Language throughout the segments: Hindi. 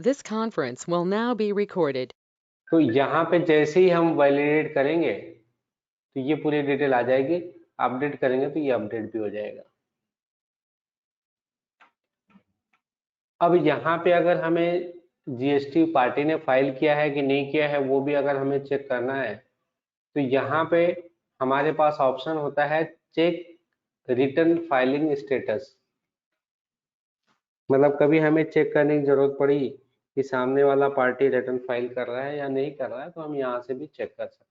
This conference will now be recorded. तो यहाँ पे जैसे ही हम वैलिडेट करेंगे तो ये पूरी डिटेल आ जाएगी, अपडेट करेंगे तो ये अपडेट भी हो जाएगा। अब यहाँ पे अगर हमें जीएसटी पार्टी ने फाइल किया है कि नहीं किया है वो भी अगर हमें चेक करना है तो यहाँ पे हमारे पास ऑप्शन होता है चेक रिटर्न फाइलिंग स्टेटस। मतलब कभी हमें चेक करने की जरूरत पड़ी कि सामने वाला पार्टी रिटर्न फाइल कर रहा है या नहीं कर रहा है तो हम यहाँ से भी चेक कर सकते हैं।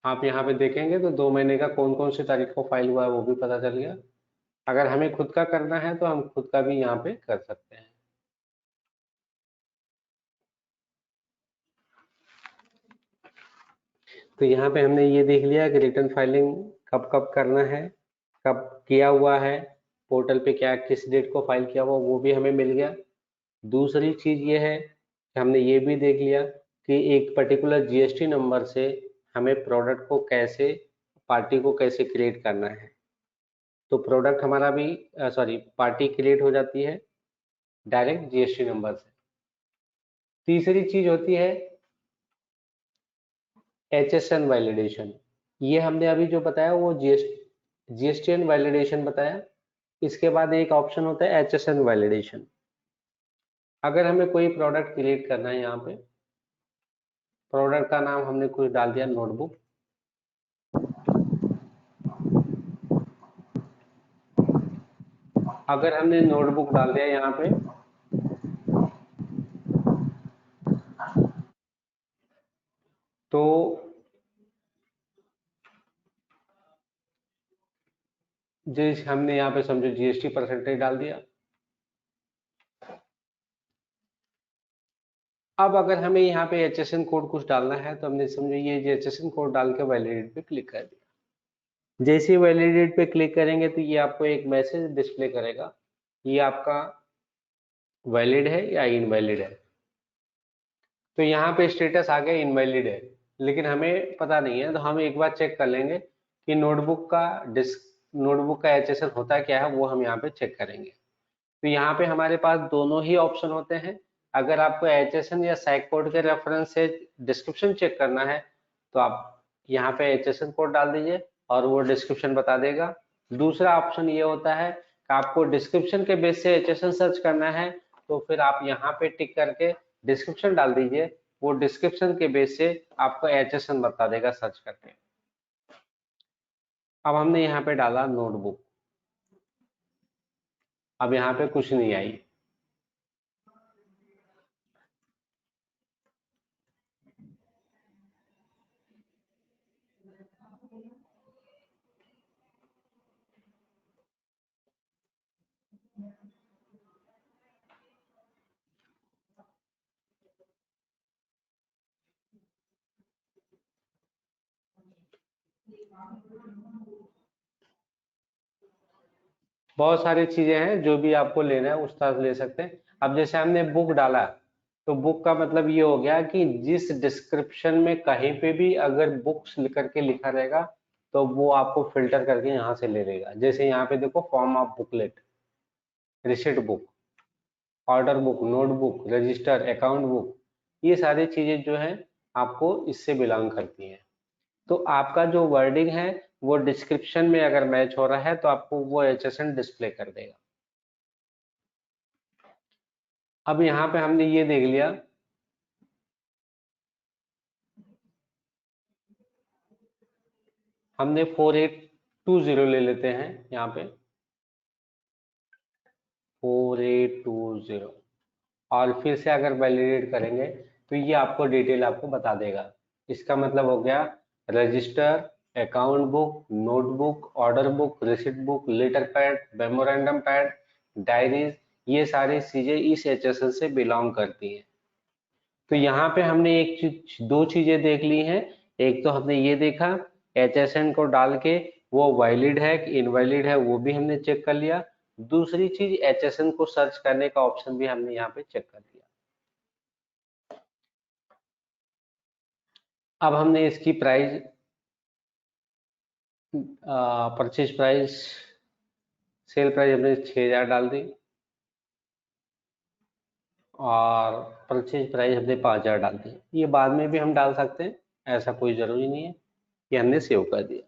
आप यहाँ पे देखेंगे तो 2 महीने का कौन कौन सी तारीख को फाइल हुआ है वो भी पता चल गया। अगर हमें खुद का करना है तो हम खुद का भी यहाँ पे कर सकते हैं। तो यहाँ पे हमने ये देख लिया कि रिटर्न फाइलिंग कब कब करना है, कब किया हुआ है, पोर्टल पे क्या किस डेट को फाइल किया हुआ वो भी हमें मिल गया। दूसरी चीज ये है कि हमने ये भी देख लिया कि एक पर्टिकुलर जीएसटी नंबर से हमें प्रोडक्ट को कैसे, पार्टी को कैसे क्रिएट करना है। तो प्रोडक्ट हमारा भी पार्टी क्रिएट हो जाती है डायरेक्ट जीएसटी नंबर से। तीसरी चीज होती है HSN वैलिडेशन। ये हमने अभी जो बताया वो जीएसटीएन वैलिडेशन बताया। इसके बाद एक ऑप्शन होता है HSN वैलिडेशन। अगर हमें कोई प्रोडक्ट क्रिएट करना है, यहाँ पे प्रोडक्ट का नाम हमने कुछ डाल दिया नोटबुक। अगर हमने नोटबुक डाल दिया यहाँ पे तो जिस हमने यहाँ पे समझो जीएसटी परसेंटेज डाल दिया। अब अगर हमें यहाँ पे HSN कोड कुछ डालना है तो हमने समझो ये HSN कोड डाल के वैलिडेट पे क्लिक कर दिया। जैसे ही वैलिडेट पे क्लिक करेंगे तो ये आपको एक मैसेज डिस्प्ले करेगा, ये आपका वैलिड है या इनवैलिड है। तो यहाँ पे स्टेटस आ गया इनवैलिड है, लेकिन हमें पता नहीं है तो हम एक बार चेक कर लेंगे कि नोटबुक का HSN होता क्या है, वो हम यहाँ पे चेक करेंगे। तो यहाँ पे हमारे पास दोनों ही ऑप्शन होते हैं। अगर आपको HSN या सैक कोड के रेफरेंस से डिस्क्रिप्शन चेक करना है तो आप यहाँ पे HSN कोड डाल दीजिए और वो डिस्क्रिप्शन बता देगा। दूसरा ऑप्शन ये होता है कि आपको डिस्क्रिप्शन के बेस से HSN सर्च करना है तो फिर आप यहाँ पे टिक करके डिस्क्रिप्शन डाल दीजिए, वो डिस्क्रिप्शन के बेस से आपको HSN बता देगा सर्च करके। अब हमने यहाँ पे डाला नोटबुक, अब यहाँ पे कुछ नहीं आई। बहुत सारी चीजें हैं, जो भी आपको लेना है उस तरह से ले सकते हैं। अब जैसे हमने बुक डाला तो बुक का मतलब ये हो गया कि जिस डिस्क्रिप्शन में कहीं पे भी अगर बुक्स करके लिखा रहेगा तो वो आपको फिल्टर करके यहाँ से ले लेगा। जैसे यहाँ पे देखो form of booklet, receipt book, order book, notebook, register, account book, ये सारी चीजें जो है आपको इससे बिलोंग करती हैं। तो आपका जो वर्डिंग है वो डिस्क्रिप्शन में अगर मैच हो रहा है तो आपको वो HSN डिस्प्ले कर देगा। अब यहाँ पे हमने ये देख लिया, हमने 4820 ले लेते हैं यहाँ पे 4820 और फिर से अगर वैलिडेट करेंगे तो ये आपको डिटेल आपको बता देगा। इसका मतलब हो गया register, account book, notebook, order book, receipt book, letter pad, memorandum pad, diaries, ये सारी चीजें इस HSN से बिलोंग करती हैं। तो यहाँ पे हमने दो चीजें देख ली हैं। एक तो हमने ये देखा HSN को डाल के वो वैलिड है कि इनवैलिड है वो भी हमने चेक कर लिया। दूसरी चीज HSN को सर्च करने का ऑप्शन भी हमने यहाँ पे चेक कर लिया। अब हमने इसकी price purchase price sale price हमने 6000 डाल दी और परचेज प्राइस हमने 5000 डाल दी। ये बाद में भी हम डाल सकते हैं, ऐसा कोई जरूरी नहीं है। ये हमने सेव कर दिया।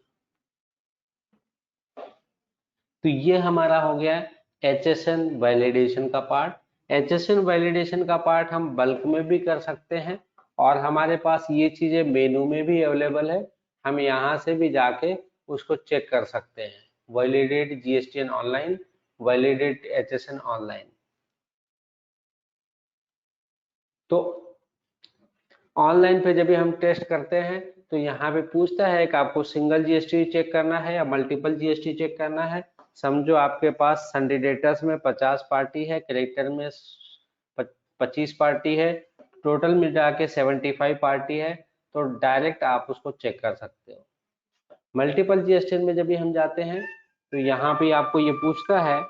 तो ये हमारा हो गया HSN वैलिडेशन का पार्ट। HSN वैलिडेशन का पार्ट हम बल्क में भी कर सकते हैं और हमारे पास ये चीजें मेनू में भी अवेलेबल है, हम यहाँ से भी जाके उसको चेक कर सकते हैं। Validate GSTN online, validate HSN online. तो ऑनलाइन पे जब भी हम टेस्ट करते हैं तो यहाँ पे पूछता है कि आपको सिंगल GST चेक करना है या मल्टीपल GST चेक करना है। समझो आपके पास संडिडेटर्स में 50 पार्टी है, करेक्टर में 25 पार्टी है, टोटल मिला के 75 पार्टी है, तो डायरेक्ट आप उसको चेक कर सकते हो। मल्टीपल GST में जब भी हम जाते हैं तो यहाँ पे आपको ये पूछता है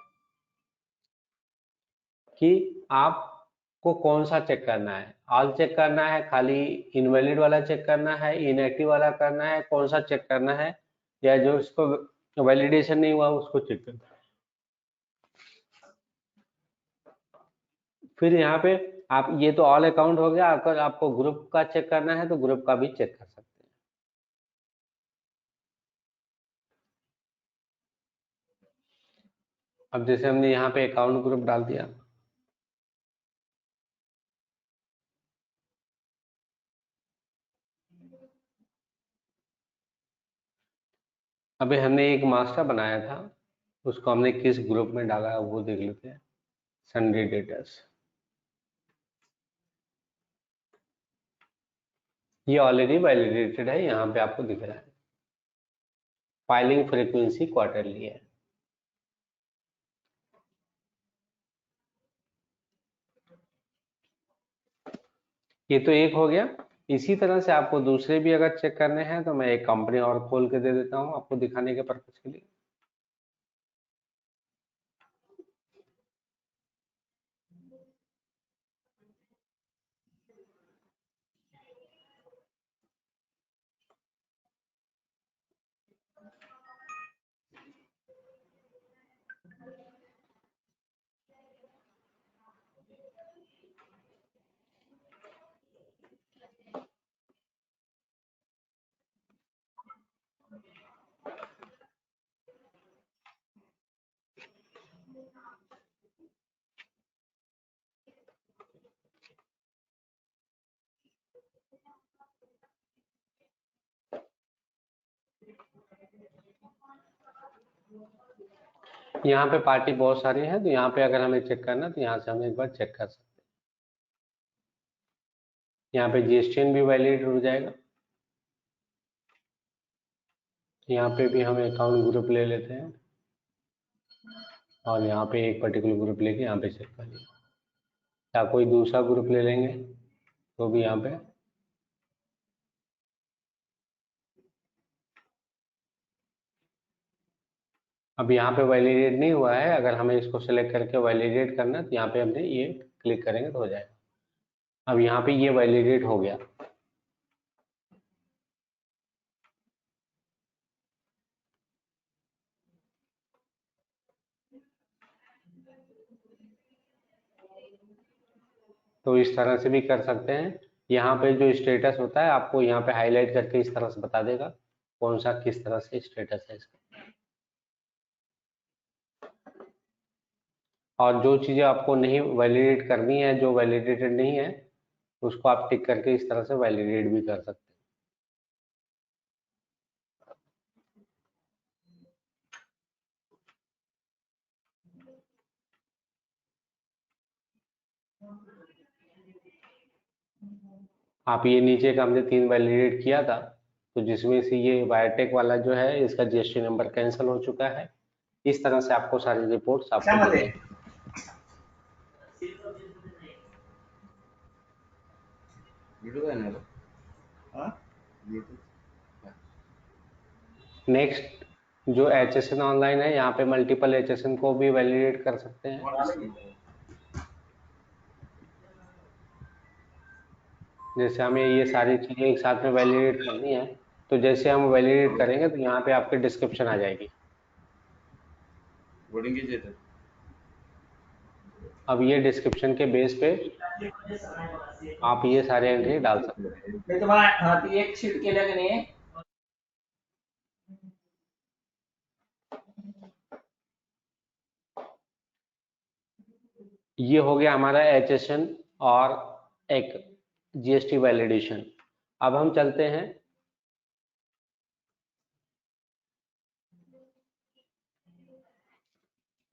कि आपको कौन सा चेक करना है, ऑल चेक करना है, खाली इनवैलिड वाला चेक करना है, इनएक्टिव वाला करना है, कौन सा चेक करना है, या जो उसको वैलिडेशन नहीं हुआ उसको चेक करना है। फिर यहाँ पे आप, ये तो ऑल अकाउंट हो गया, अगर आपको ग्रुप का चेक करना है तो ग्रुप का भी चेक कर सकते हैं। अब जैसे हमने यहाँ पे अकाउंट ग्रुप डाल दिया, अभी हमने एक मास्टर बनाया था, उसको हमने किस ग्रुप में डाला है वो देख लेते हैं। सन्डे डेटर्स, ये ऑलरेडी वैलिडेटेड है, यहाँ पे आपको दिख रहा है। फाइलिंग फ्रीक्वेंसी क्वार्टरली है। ये तो एक हो गया। इसी तरह से आपको दूसरे भी अगर चेक करने हैं तो मैं एक कंपनी और खोल के दे देता हूँ आपको दिखाने के पर्पज के लिए। यहाँ पे पार्टी बहुत सारी है, तो यहाँ पे अगर हमें चेक करना तो यहाँ से हम एक बार चेक कर सकते हैं। यहाँ पे GSTN भी वैलिड हो जाएगा। यहाँ पे भी हम अकाउंट ग्रुप ले लेते हैं और यहाँ पे एक पर्टिकुलर ग्रुप लेके यहाँ पे चेक कर लिया, या कोई दूसरा ग्रुप ले लेंगे तो भी यहाँ पे अब यहाँ पे वैलिडेट नहीं हुआ है। अगर हमें इसको सेलेक्ट करके वैलिडेट करना है तो यहाँ पे हमने ये क्लिक करेंगे तो हो जाएगा। अब यहाँ पे ये वैलिडेट हो गया। तो इस तरह से भी कर सकते हैं। यहाँ पे जो स्टेटस होता है आपको यहाँ पे हाईलाइट करके इस तरह से बता देगा कौन सा किस तरह से स्टेटस है इसका। और जो चीजें आपको नहीं वैलिडेट करनी है, जो वैलिडेटेड नहीं है, उसको आप टिक करके इस तरह से वैलिडेट भी कर सकते हैं। आप ये नीचे का हमने 3 वैलिडेट किया था, तो जिसमें से ये वायरटेक वाला जो है इसका GST नंबर कैंसिल हो चुका है। इस तरह से आपको सारी रिपोर्ट्स आपको दिखेंगी। नेक्स्ट जो HSN ऑनलाइन है, यहाँ पे मल्टीपल HSN को भी वैलिडेट कर सकते हैं। जैसे हमें ये सारी चीजें एक साथ में वैलिडेट करनी है, तो जैसे हम वैलिडेट करेंगे तो यहाँ पे आपके डिस्क्रिप्शन आ जाएगी। अब ये डिस्क्रिप्शन के बेस पे आप ये सारे एंट्री डाल सकते हैं। मी तुम्हाला हा ती एक शीट केल्या की नाही ये हो गया हमारा HSN और एक GST वैलिडेशन। अब हम चलते हैं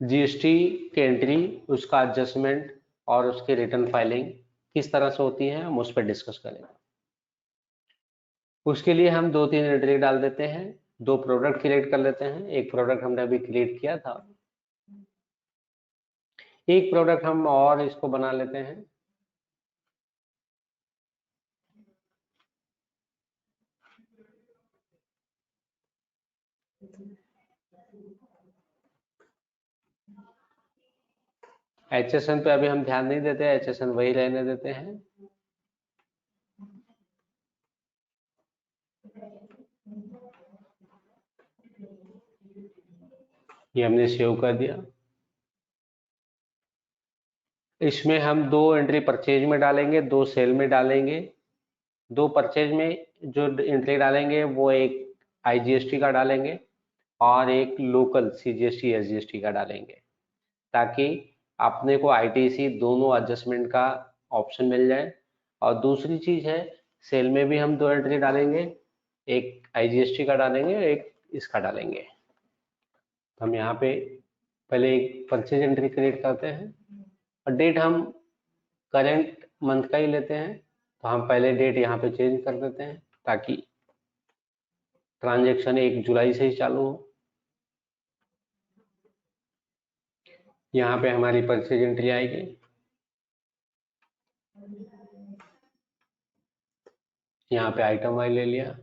GST की एंट्री, उसका एडजस्टमेंट और उसकी रिटर्न फाइलिंग किस तरह से होती है, हम उस पर डिस्कस करेंगे। उसके लिए हम 2-3 एंट्री डाल देते हैं, 2 प्रोडक्ट क्रिएट कर लेते हैं। एक प्रोडक्ट हमने अभी क्रिएट किया था, एक प्रोडक्ट हम और इसको बना लेते हैं। HSN पे अभी हम ध्यान नहीं देते, HSN वही रहने देते हैं। ये हमने सेव कर दिया। इसमें हम 2 एंट्री परचेज में डालेंगे, 2 सेल में डालेंगे। 2 परचेज में जो एंट्री डालेंगे वो एक IGST का डालेंगे और एक लोकल CGST SGST का डालेंगे, ताकि अपने को ITC दोनों एडजस्टमेंट का ऑप्शन मिल जाए। और दूसरी चीज है, सेल में भी हम 2 एंट्री डालेंगे, एक IGST का डालेंगे, एक इसका डालेंगे। तो हम यहाँ पे पहले एक परचेज एंट्री क्रिएट करते हैं और डेट हम करेंट मंथ का ही लेते हैं। तो हम पहले डेट यहाँ पे चेंज कर देते हैं ताकि ट्रांजैक्शन 1 जुलाई से ही चालू हो। यहाँ पे हमारी परचेज एंट्री आएगी। यहाँ पे आइटम वाई ले लिया,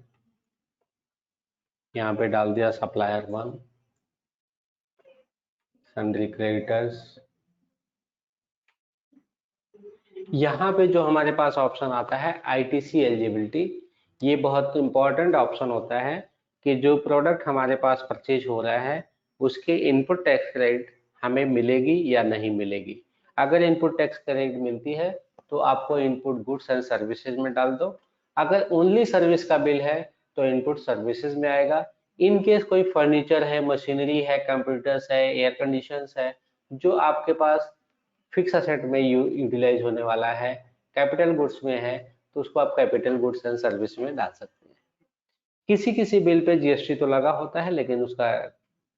यहाँ पे डाल दिया सप्लायर 1, सन्ड्री क्रेडिटर्स। यहाँ पे जो हमारे पास ऑप्शन आता है ITC एलिजिबिलिटी, ये बहुत इंपॉर्टेंट ऑप्शन होता है कि जो प्रोडक्ट हमारे पास परचेज हो रहा है उसके इनपुट टैक्स क्रेडिट हमें मिलेगी या नहीं मिलेगी। अगर इनपुट टैक्स क्रेडिट मिलती है तो आपको इनपुट गुड्स एंड सर्विसेज में डाल दो। अगर ओनली सर्विस का बिल है तो इनपुट सर्विसेज में आएगा। इन केस कोई फर्नीचर है, मशीनरी है, कंप्यूटर्स है, एयर कंडीशंस है, जो आपके पास फिक्स असेट में यूटिलाइज होने वाला है, कैपिटल गुड्स में है, तो उसको आप कैपिटल गुड्स एंड सर्विस में डाल सकते हैं। किसी किसी बिल पे GST तो लगा होता है लेकिन उसका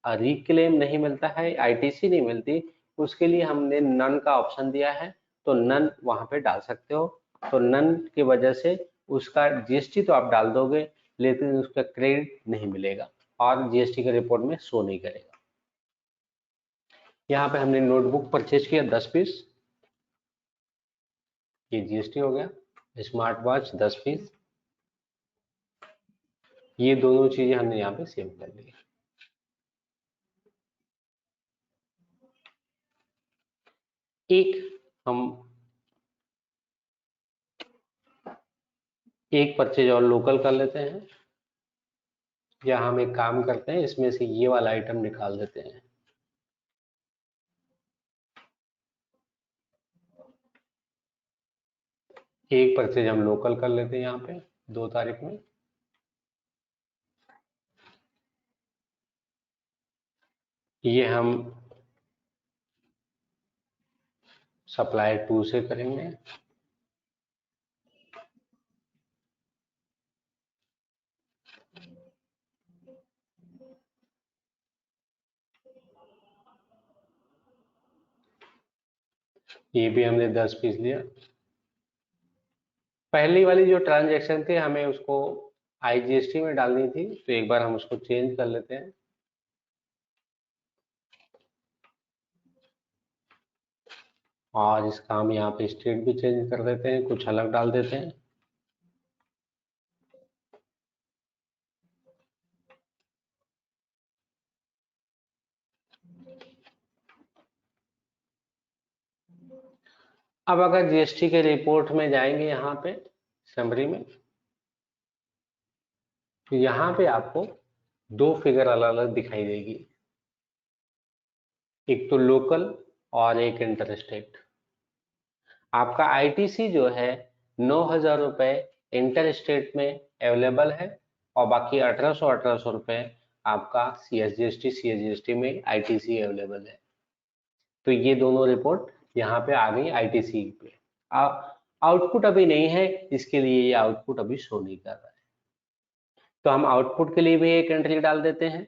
रिक्लेम नहीं मिलता है, ITC नहीं मिलती, उसके लिए हमने नन का ऑप्शन दिया है, तो नन वहां पे डाल सकते हो। तो नन की वजह से उसका GST तो आप डाल दोगे लेकिन उसका क्रेडिट नहीं मिलेगा और GST के रिपोर्ट में शो नहीं करेगा। यहाँ पे हमने नोटबुक परचेज किया 10 पीस, ये GST हो गया। स्मार्ट वॉच 10 पीस, ये दोनों चीजें हमने यहाँ पे सेव कर ली। हम एक परचेज और लोकल कर लेते हैं, या हम एक काम करते हैं, इसमें से ये वाला आइटम निकाल देते हैं। एक परचेज हम लोकल कर लेते हैं यहाँ पे 2 तारीख में। ये हम सप्लायर 2 से करेंगे। ये भी हमने 10 पीस लिया। पहली वाली जो ट्रांजैक्शन थी हमें उसको IGST में डालनी थी, तो एक बार हम उसको चेंज कर लेते हैं। और इसका हम यहाँ पे स्टेट भी चेंज कर देते हैं, कुछ अलग डाल देते हैं। अब अगर GST के रिपोर्ट में जाएंगे यहाँ पे समरी में, तो यहाँ पे आपको 2 फिगर अलग अलग दिखाई देगी। एक तो लोकल और एक इंटर स्टेट। आपका आईटीसी जो है 9,000 रुपये इंटर स्टेट में अवेलेबल है और बाकी 1800 रुपये आपका सीएसजीएसटी में आईटीसी अवेलेबल है। तो ये दोनों रिपोर्ट यहाँ पे आ गई आईटीसी पे। आउटपुट अभी नहीं है, इसके लिए ये आउटपुट अभी शो नहीं कर रहा है। तो हम आउटपुट के लिए भी एक एंट्री डाल देते हैं।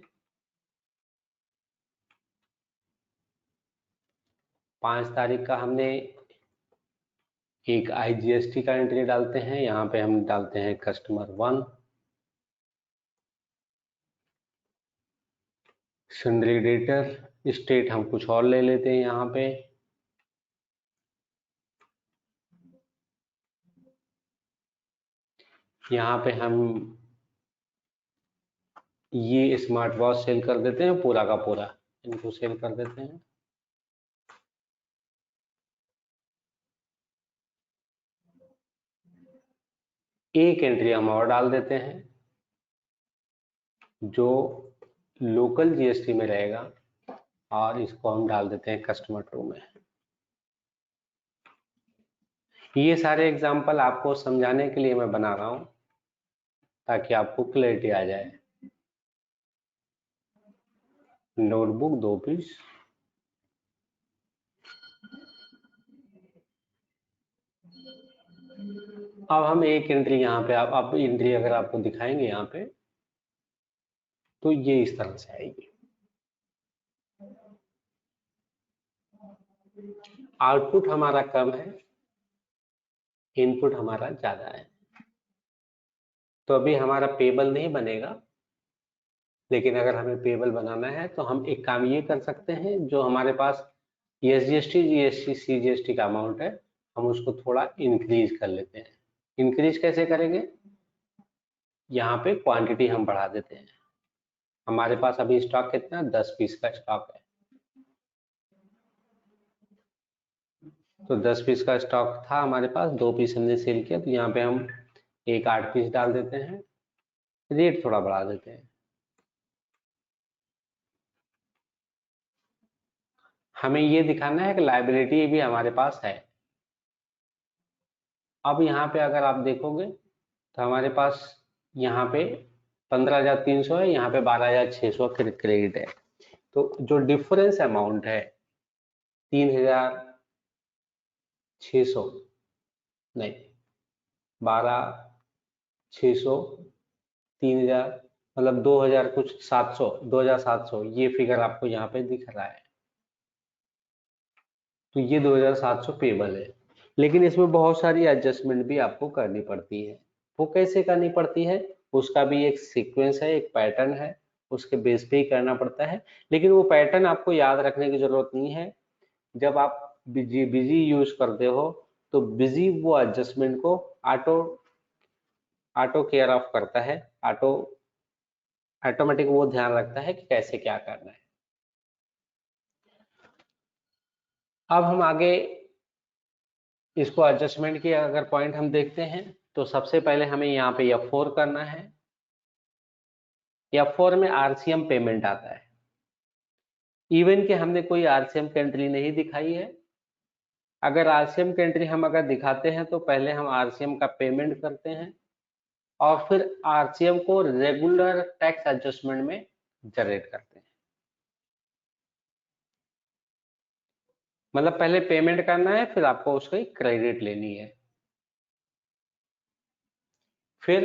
5 तारीख का हमने एक आईजीएसटी का एंट्री डालते हैं। यहाँ पे हम डालते हैं कस्टमर 1, सन्ड्री डेटर, स्टेट हम कुछ और ले लेते हैं यहाँ पे। यहाँ पे हम ये स्मार्ट वॉच सेल कर देते हैं, पूरा का पूरा इनको सेल कर देते हैं। एक एंट्री हम और डाल देते हैं जो लोकल जीएसटी में रहेगा और इसको हम डाल देते हैं कस्टमर 2 में। ये सारे एग्जाम्पल आपको समझाने के लिए मैं बना रहा हूं ताकि आपको क्लैरिटी आ जाए। नोटबुक 2 पीस, अब हम एक एंट्री यहाँ पे आप एंट्री अगर आपको दिखाएंगे यहाँ पे तो ये इस तरह से आएगी। आउटपुट हमारा कम है, इनपुट हमारा ज्यादा है, तो अभी हमारा पेबल नहीं बनेगा। लेकिन अगर हमें पेबल बनाना है तो हम एक काम ये कर सकते हैं, जो हमारे पास एसजीएसटी जीएसटी सीजीएसटी का अमाउंट है हम उसको थोड़ा इंक्रीज कर लेते हैं। इंक्रीज कैसे करेंगे? यहाँ पे क्वांटिटी हम बढ़ा देते हैं। हमारे पास अभी स्टॉक कितना, 10 पीस का स्टॉक है। तो 10 पीस का स्टॉक था हमारे पास, 2 पीस हमने सेल किया, तो यहाँ पे हम एक 8 पीस डाल देते हैं, रेट थोड़ा बढ़ा देते हैं। हमें ये दिखाना है कि लायबिलिटी भी हमारे पास है। अब यहाँ पे अगर आप देखोगे तो हमारे पास यहाँ पे 15,300 है, यहाँ पे 12,600 क्रेडिट है। तो जो डिफरेंस अमाउंट है 3,600 नहीं 12,600 3,000 मतलब 2,000 कुछ 700 2,700 ये फिगर आपको यहाँ पे दिख रहा है। तो ये 2,700 पेबल है, लेकिन इसमें बहुत सारी एडजस्टमेंट भी आपको करनी पड़ती है। वो कैसे करनी पड़ती है उसका भी एक सीक्वेंस है, एक पैटर्न है, उसके बेस पे ही करना पड़ता है। लेकिन वो पैटर्न आपको याद रखने की जरूरत नहीं है। जब आप बिजी यूज करते हो तो बिजी वो एडजस्टमेंट को ऑटो केयर ऑफ करता है, ऑटोमेटिक वो ध्यान रखता है कि कैसे क्या करना है। अब हम आगे इसको एडजस्टमेंट के अगर पॉइंट हम देखते हैं तो सबसे पहले हमें यहाँ पे F4 करना है। F4 में आरसीएम पेमेंट आता है। इवन कि हमने कोई आरसीएम की एंट्री नहीं दिखाई है। अगर आरसीएम की एंट्री हम अगर दिखाते हैं तो पहले हम आरसीएम का पेमेंट करते हैं और फिर आरसीएम को रेगुलर टैक्स एडजस्टमेंट में जनरेट करते हैं। मतलब पहले पेमेंट करना है, फिर आपको उसकी क्रेडिट लेनी है। फिर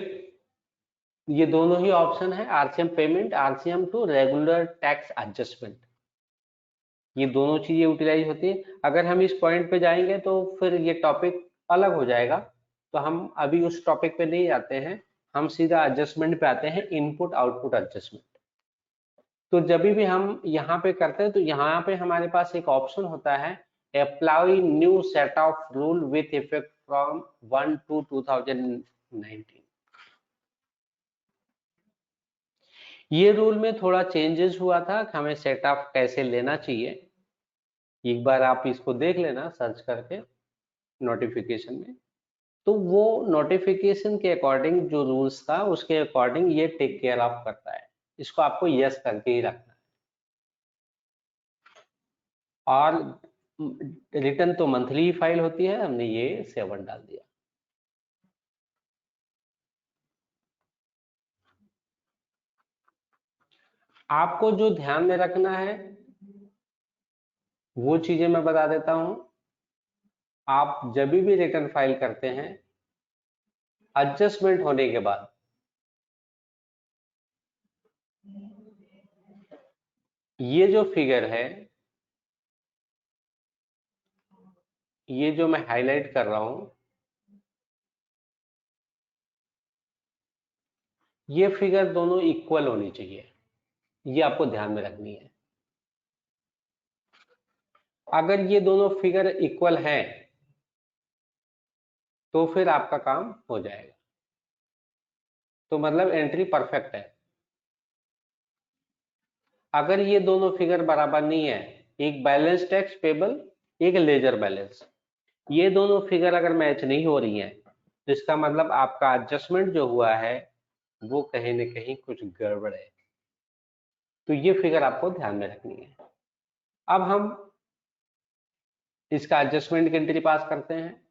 ये दोनों ही ऑप्शन है, RCM payment, RCM to regular tax adjustment, ये दोनों चीजें यूटिलाइज होती है। अगर हम इस पॉइंट पे जाएंगे तो फिर ये टॉपिक अलग हो जाएगा, तो हम अभी उस टॉपिक पे नहीं जाते हैं, हम सीधा एडजस्टमेंट पे आते हैं, इनपुट आउटपुट एडजस्टमेंट। तो जब भी हम यहाँ पे करते हैं तो यहाँ पे हमारे पास एक ऑप्शन होता है, apply new set of rule with effect from 1/2/2019। ये रूल में थोड़ा चेंजेस हुआ था कि हमें सेट ऑफ कैसे लेना चाहिए। एक बार आप इसको देख लेना सर्च करके नोटिफिकेशन में, तो वो नोटिफिकेशन के अकॉर्डिंग जो रूल्स था उसके अकॉर्डिंग ये टेक केयर ऑफ करता है। इसको आपको यस करके ही रखना है। और रिटर्न तो मंथली फाइल होती है, हमने ये 7 डाल दिया। आपको जो ध्यान में रखना है वो चीजें मैं बता देता हूं। आप जब भी रिटर्न फाइल करते हैं, एडजस्टमेंट होने के बाद ये जो फिगर है, ये जो मैं हाईलाइट कर रहा हूं, ये फिगर दोनों इक्वल होनी चाहिए, ये आपको ध्यान में रखनी है। अगर ये दोनों फिगर इक्वल हैं तो फिर आपका काम हो जाएगा, तो मतलब एंट्री परफेक्ट है। अगर ये दोनों फिगर बराबर नहीं है, एक बैलेंस टैक्स पेबल, एक लेजर बैलेंस, ये दोनों फिगर अगर मैच नहीं हो रही हैं, तो इसका मतलब आपका एडजस्टमेंट जो हुआ है वो कहीं ना कहीं कुछ गड़बड़ है। तो ये फिगर आपको ध्यान में रखनी है। अब हम इसका एडजस्टमेंट की एंट्री पास करते हैं।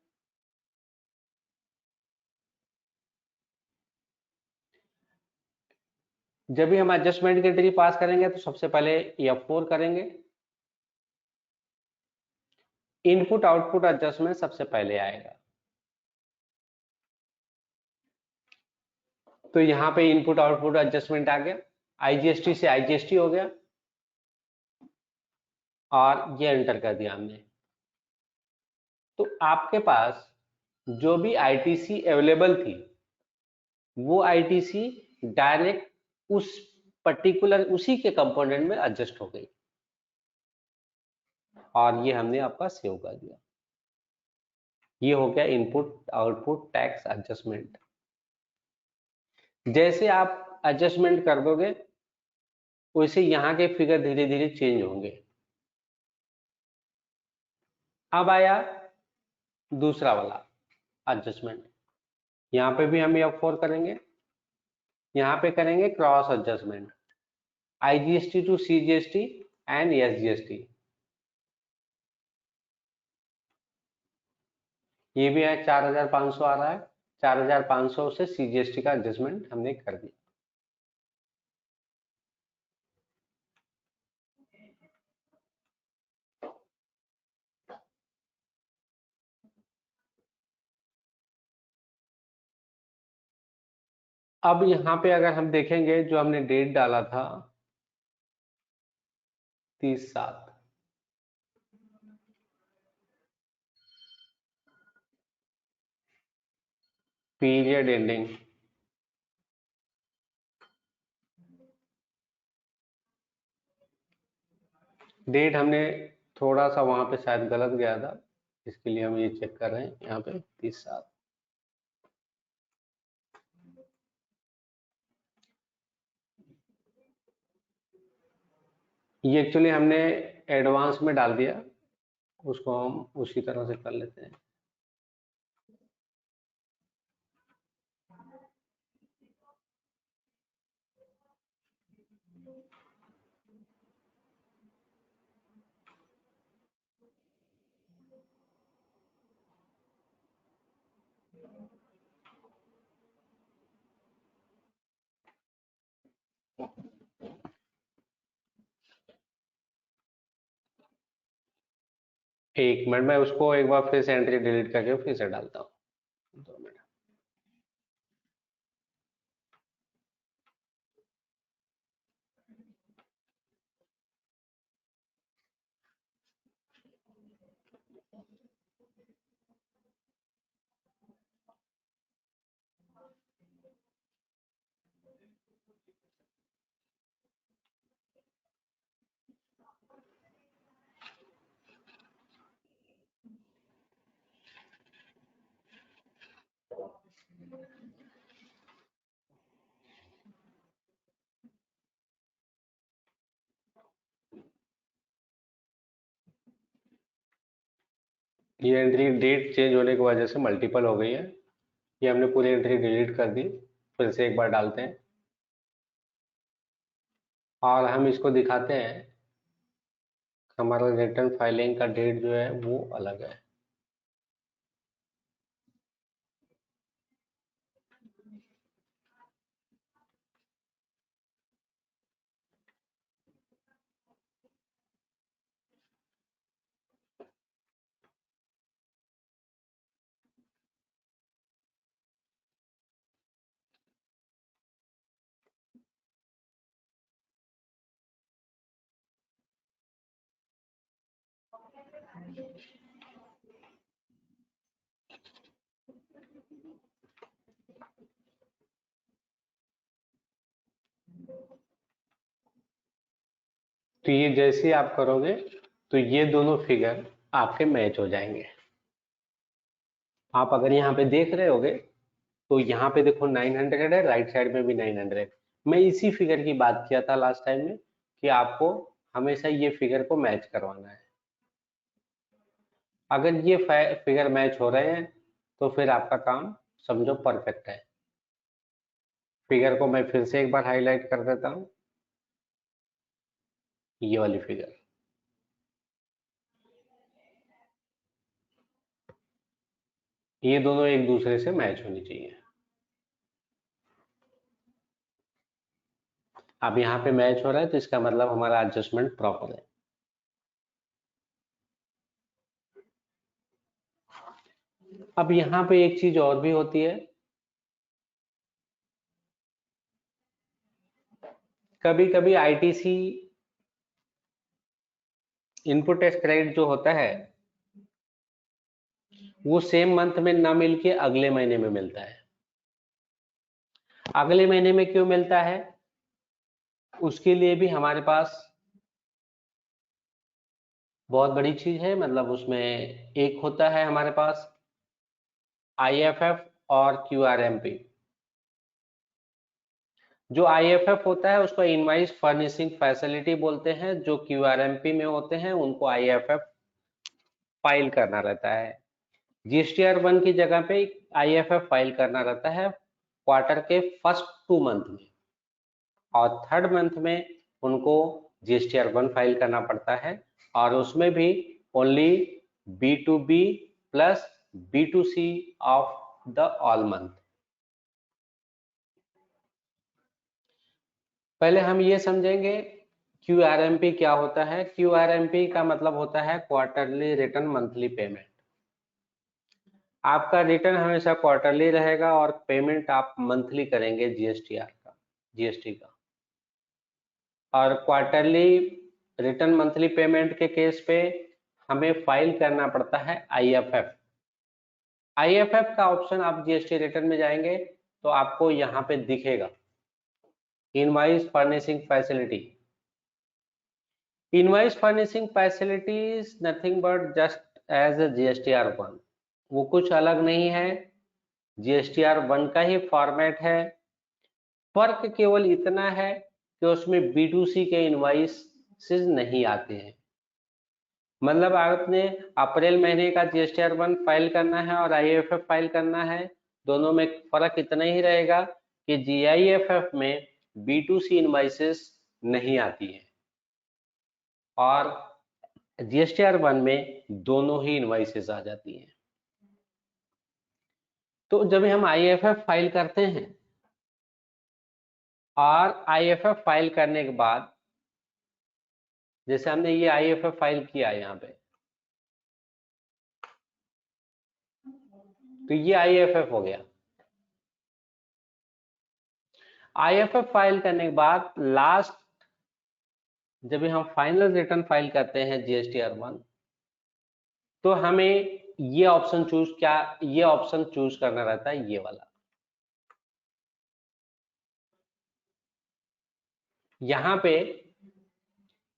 जब भी हम एडजस्टमेंट की एंट्री पास करेंगे तो सबसे पहले F4 करेंगे। इनपुट आउटपुट एडजस्टमेंट सबसे पहले आएगा, तो यहाँ पे इनपुट आउटपुट एडजस्टमेंट आ गया, IGST से IGST हो गया और ये एंटर कर दिया हमने। तो आपके पास जो भी ITC अवेलेबल थी वो ITC डायरेक्ट उस पर्टिकुलर उसी के कंपोनेंट में एडजस्ट हो गई और ये हमने आपका सेव कर दिया। ये हो गया इनपुट आउटपुट टैक्स एडजस्टमेंट। जैसे आप एडजस्टमेंट कर दोगे वैसे यहाँ के फिगर धीरे धीरे चेंज होंगे। अब आया दूसरा वाला एडजस्टमेंट, यहाँ पे भी हम F4 करेंगे, यहाँ पे करेंगे cross adjustment, IGST to CGST and SGST। ये भी है 4500 आ रहा है, 4500 से CGST का एडजस्टमेंट हमने कर दिया। अब यहाँ पे अगर हम देखेंगे जो हमने डेट डाला था 30/7, पीरियड एंडिंग, डेट हमने थोड़ा सा वहां पे शायद गलत गया था, इसके लिए हम ये चेक कर रहे हैं यहाँ पे 30/7। ये एक्चुअली हमने एडवांस में डाल दिया, उसको हम उसी तरह से कर लेते हैं। एक मिनट, मैं उसको एक बार फिर से एंट्री डिलीट करके फिर से डालता हूँ, 2 मिनट। ये एंट्री डेट चेंज होने की वजह से मल्टीपल हो गई है, ये हमने पूरी एंट्री डिलीट कर दी, फिर से एक बार डालते हैं और हम इसको दिखाते हैं हमारा रिटर्न फाइलिंग का डेट जो है वो अलग है। तो ये जैसे ही आप करोगे तो ये दोनों फिगर आपके मैच हो जाएंगे। आप अगर यहाँ पे देख रहे होगे तो यहाँ पे देखो 900 है, राइट साइड में भी 900। मैं इसी फिगर की बात किया था लास्ट टाइम में कि आपको हमेशा ये फिगर को मैच करवाना है। अगर ये फिगर मैच हो रहे हैं तो फिर आपका काम समझो परफेक्ट है। फिगर को मैं फिर से एक बार हाईलाइट कर देता हूँ, ये वाली फिगर। ये दोनों एक दूसरे से मैच होनी चाहिए। अब यहाँ पे मैच हो रहा है तो इसका मतलब हमारा एडजस्टमेंट प्रॉपर है। अब यहाँ पे एक चीज और भी होती है, कभी कभी आईटीसी इनपुट टैक्स क्रेडिट जो होता है वो सेम मंथ में ना मिलके अगले महीने में मिलता है। अगले महीने में क्यों मिलता है, उसके लिए भी हमारे पास बहुत बड़ी चीज है। मतलब उसमें एक होता है हमारे पास आईएफएफ और क्यूआरएमपी। जो आईएफएफ होता है उसको इनवाइस फर्निशिंग फैसिलिटी बोलते हैं, जो क्यूआरएमपी में होते हैं उनको आईएफएफ फाइल करना रहता है। जीएसटीआर 1 की जगह पे आईएफएफ फाइल करना रहता है क्वार्टर के फर्स्ट 2 मंथ में, और थर्ड मंथ में उनको जीएसटीआर 1 फाइल करना पड़ता है, और उसमें भी only B2B plus B2C of the all month. पहले हम ये समझेंगे क्यूआरएमपी क्या होता है। क्यूआरएमपी का मतलब होता है क्वार्टरली रिटर्न मंथली पेमेंट। आपका रिटर्न हमेशा क्वार्टरली रहेगा और पेमेंट आप मंथली करेंगे जीएसटी का। और क्वार्टरली रिटर्न मंथली पेमेंट के केस पे हमें फाइल करना पड़ता है आईएफएफ। आईएफएफ का ऑप्शन आप जीएसटी रिटर्न में जाएंगे तो आपको यहाँ पे दिखेगा invoice furnishing facility. Invoice furnishing facility is nothing but just as a GSTR 1। वो कुछ अलग नहीं है, जीएसटीआर 1 का ही फॉर्मेट है। फर्क केवल इतना है कि उसमें B2C के इनवाइसेस नहीं आते हैं। मतलब आपने अप्रैल महीने का जीएसटीआर 1 फाइल करना है और आईएफएफ फाइल करना है, दोनों में फर्क इतना ही रहेगा कि जीआईएफएफ में B2C इनवाइसेस नहीं आती है और जीएसटीआर 1 में दोनों ही इनवाइसेस आ जाती हैं। तो जब हम आईएफएफ फाइल करते हैं और आईएफएफ फाइल करने के बाद जैसे हमने ये आईएफएफ फाइल किया यहाँ पे, तो ये आईएफएफ हो गया। आईएफएफ फाइल करने के बाद लास्ट जब हम फाइनल रिटर्न फाइल करते हैं जीएसटीआर 1, तो हमें ये ऑप्शन चूज करना रहता है, ये वाला। यहाँ पे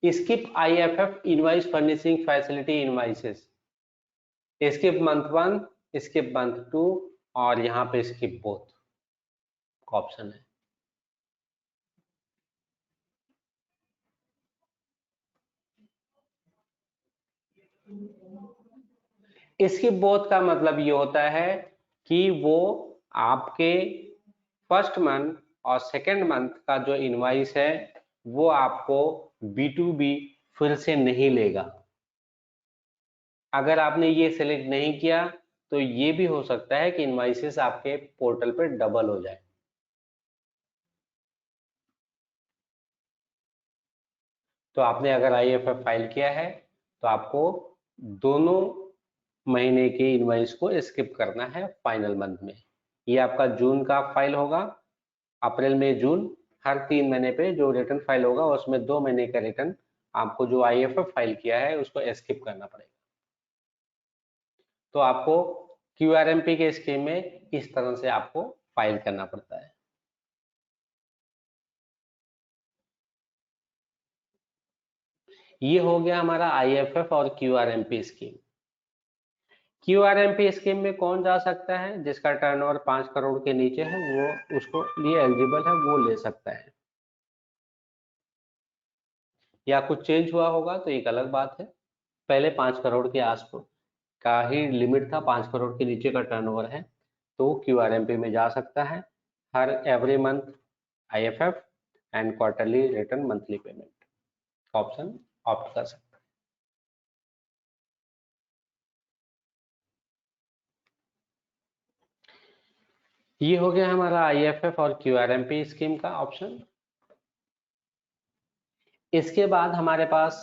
skip IFF invoice furnishing facility invoices, skip month 1, skip month 2 और यहाँ पे स्किप बोथ का ऑप्शन है। स्किप बोथ का मतलब ये होता है कि वो आपके फर्स्ट मंथ और सेकेंड मंथ का जो इनवाइस है वो आपको B2B फिर से नहीं लेगा। अगर आपने ये सेलेक्ट नहीं किया तो ये भी हो सकता है कि इनवॉइसेस आपके पोर्टल पे डबल हो जाए। तो आपने अगर आईएफएफ फाइल किया है तो आपको दोनों महीने के इनवॉइस को स्किप करना है फाइनल मंथ में। ये आपका जून का फाइल होगा, अप्रैल मई जून, हर 3 महीने पे जो रिटर्न फाइल होगा उसमें 2 महीने का रिटर्न आपको जो आईएफएफ फाइल किया है उसको स्किप करना पड़ेगा। तो आपको क्यूआरएमपी के स्कीम में इस तरह से आपको फाइल करना पड़ता है। ये हो गया हमारा आईएफएफ और क्यूआरएमपी स्कीम। क्यूआरएमपी स्कीम में कौन जा सकता है? जिसका टर्नओवर 5 करोड़ के नीचे है वो उसको लिए एलिजिबल है, वो ले सकता है। या कुछ चेंज हुआ होगा तो एक अलग बात है। पहले 5 करोड़ के आसपास का ही लिमिट था, 5 करोड़ के नीचे का टर्नओवर है तो क्यूआरएमपी में जा सकता है। हर every month IFF and quarterly return monthly payment option opt कर सकता है। ये हो गया हमारा आईएफएफ और क्यूआरएमपी स्कीम का ऑप्शन। इसके बाद हमारे पास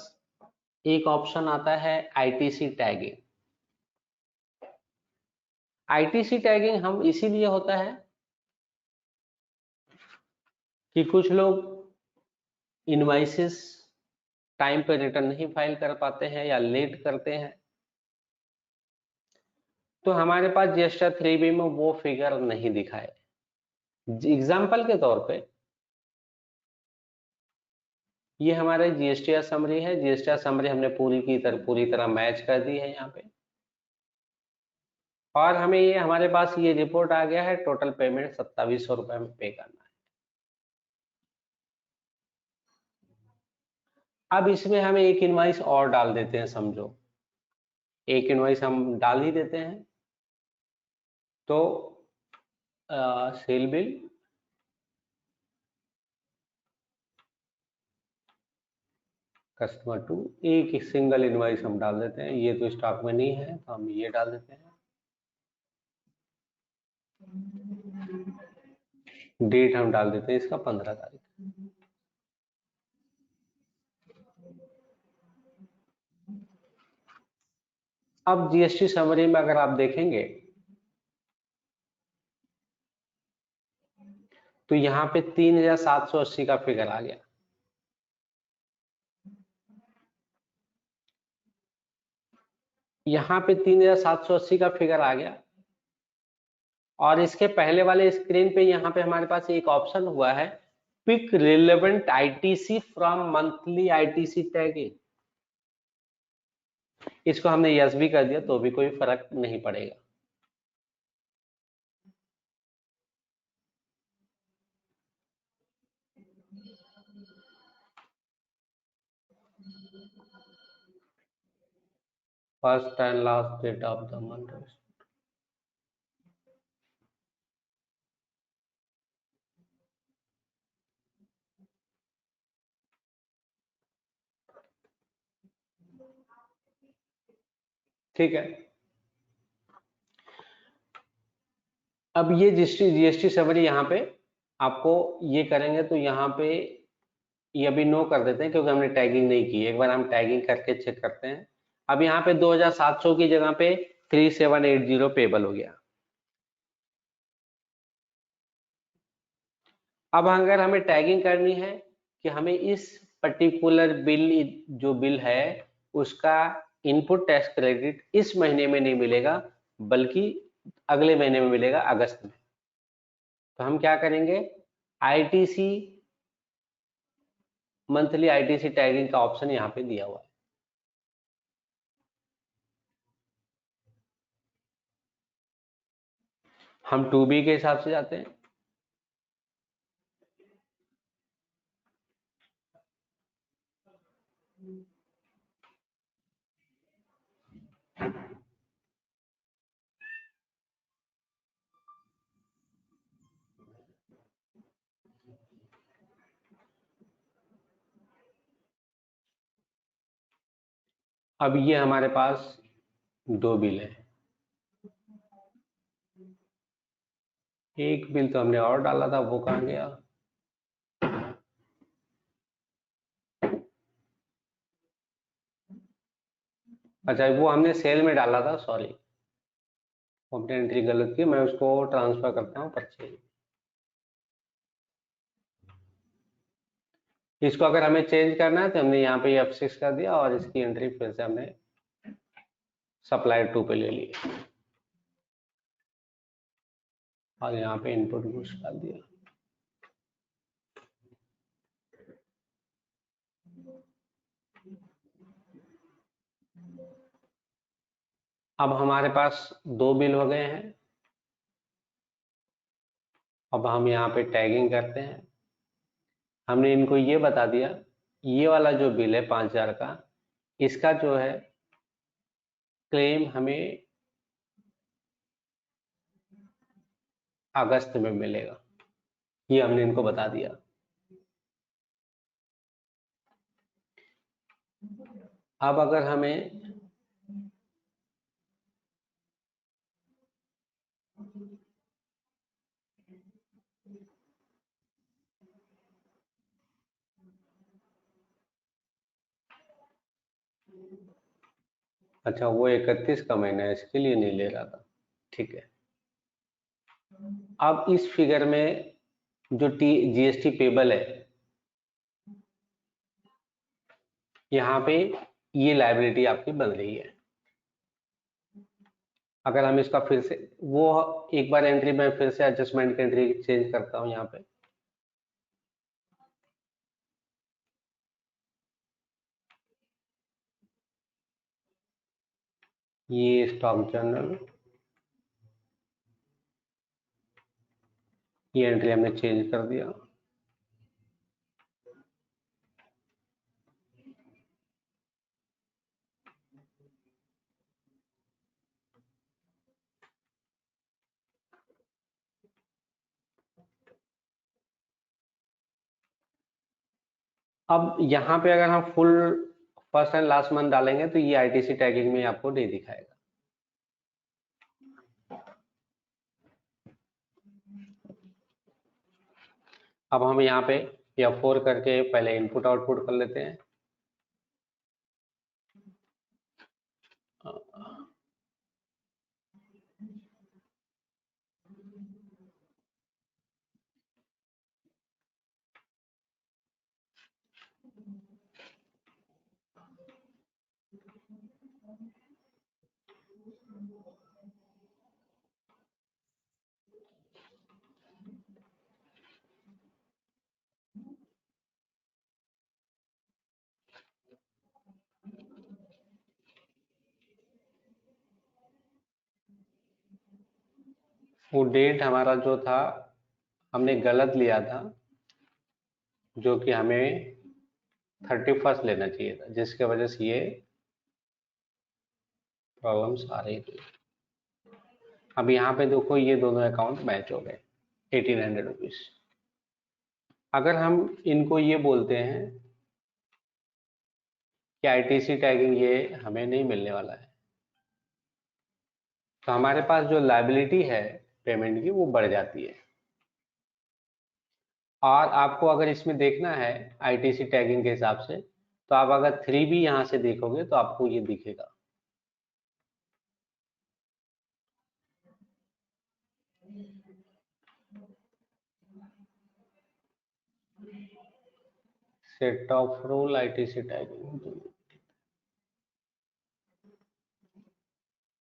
एक ऑप्शन आता है आईटीसी टैगिंग। आईटीसी टैगिंग हम इसीलिए होता है कि कुछ लोग इनवाइसेस टाइम पे रिटर्न नहीं फाइल कर पाते हैं या लेट करते हैं, तो हमारे पास जीएसटी 3B में वो फिगर नहीं दिखाए। एग्जाम्पल के तौर पे ये हमारे जीएसटी समरी है। जीएसटी समरी हमने पूरी तरह मैच कर दी है यहाँ पे, और हमें ये हमारे पास ये रिपोर्ट आ गया है, टोटल पेमेंट 2700 रुपए में पे करना है। अब इसमें हमें एक इनवाइस और डाल देते हैं, समझो एक इनवाइस हम डाल ही देते हैं। तो सेल बिल कस्टमर टू, एक सिंगल इनवाइस हम डाल देते हैं। ये तो स्टॉक में नहीं है तो हम ये डाल देते हैं। डेट हम डाल देते हैं इसका 15 तारीख। अब जीएसटी समरी में अगर आप देखेंगे तो यहाँ पे 3780 का फिगर आ गया। यहाँ पे 3780 का फिगर आ गया, और इसके पहले वाले स्क्रीन पे यहाँ पे हमारे पास एक ऑप्शन हुआ है, pick relevant ITC from monthly ITC tagging. इसको हमने यस भी कर दिया तो भी कोई फर्क नहीं पड़ेगा। First and last date of the month. ठीक है, अब ये जीएसटी समरी यहाँ पे आपको ये करेंगे तो यहाँ पे ये अभी नो कर देते हैं क्योंकि हमने टैगिंग नहीं की। एक बार हम टैगिंग करके चेक करते हैं। अब यहाँ पे 2700 की जगह पे 3780 पेबल हो गया। अब अगर हमें टैगिंग करनी है कि हमें इस पर्टिकुलर बिल, जो बिल है उसका इनपुट टैक्स क्रेडिट इस महीने में नहीं मिलेगा बल्कि अगले महीने में मिलेगा, अगस्त में, तो हम क्या करेंगे, आईटीसी मंथली आईटीसी टैगिंग का ऑप्शन यहाँ पे दिया हुआ है। हम 2B के हिसाब से जाते हैं। अब ये हमारे पास 2 बिल है, एक बिल तो हमने और डाला था, वो कहाँ गया? अच्छा, वो हमने सेल में डाला था, सॉरी, हमने एंट्री गलत की, मैं उसको ट्रांसफर करता हूँ परचेज। इसको अगर हमें चेंज करना है तो हमने यहाँ पे F6 कर दिया और इसकी एंट्री फिर से हमने सप्लायर 2 पे ले ली और यहाँ पे इनपुट कुछ डाल दिया। अब हमारे पास 2 बिल हो गए हैं। अब हम यहाँ पे टैगिंग करते हैं। हमने इनको ये बता दिया, ये वाला जो बिल है 5000 का, इसका जो है क्लेम हमें अगस्त में मिलेगा, ये हमने इनको बता दिया। अब अगर हमें अच्छा, वो 31 का महीना है, इसके लिए नहीं ले रहा था, ठीक है। अब इस फिगर में जो जीएसटी पेबल है, यहाँ पे ये लायबिलिटी आपकी बन रही है। अगर हम इसका फिर से वो एक बार एंट्री में फिर से एडजस्टमेंट की एंट्री चेंज करता हूँ यहाँ पे, ये स्टॉक जर्नल, ये एंट्री हमने चेंज कर दिया। अब यहाँ पे अगर हम full first and last month डालेंगे तो ये आईटीसी टैगिंग में आपको नहीं दिखाएगा। अब हम यहाँ पे F4 करके पहले इनपुट आउटपुट कर लेते हैं। वो डेट हमारा जो था हमने गलत लिया था, जो कि हमें 31 लेना चाहिए था, जिसके वजह से ये प्रॉब्लम्स आ रही थी। अब यहाँ पे देखो ये दोनों अकाउंट मैच हो गए 1800 रुपीज। अगर हम इनको ये बोलते हैं कि आईटीसी टैगिंग ये हमें नहीं मिलने वाला है, तो हमारे पास जो लायबिलिटी है पेमेंट की वो बढ़ जाती है। और आपको अगर इसमें देखना है आईटीसी टैगिंग के हिसाब से, तो आप अगर 3B यहाँ से देखोगे तो आपको ये दिखेगा। Set of rule ITC tagging,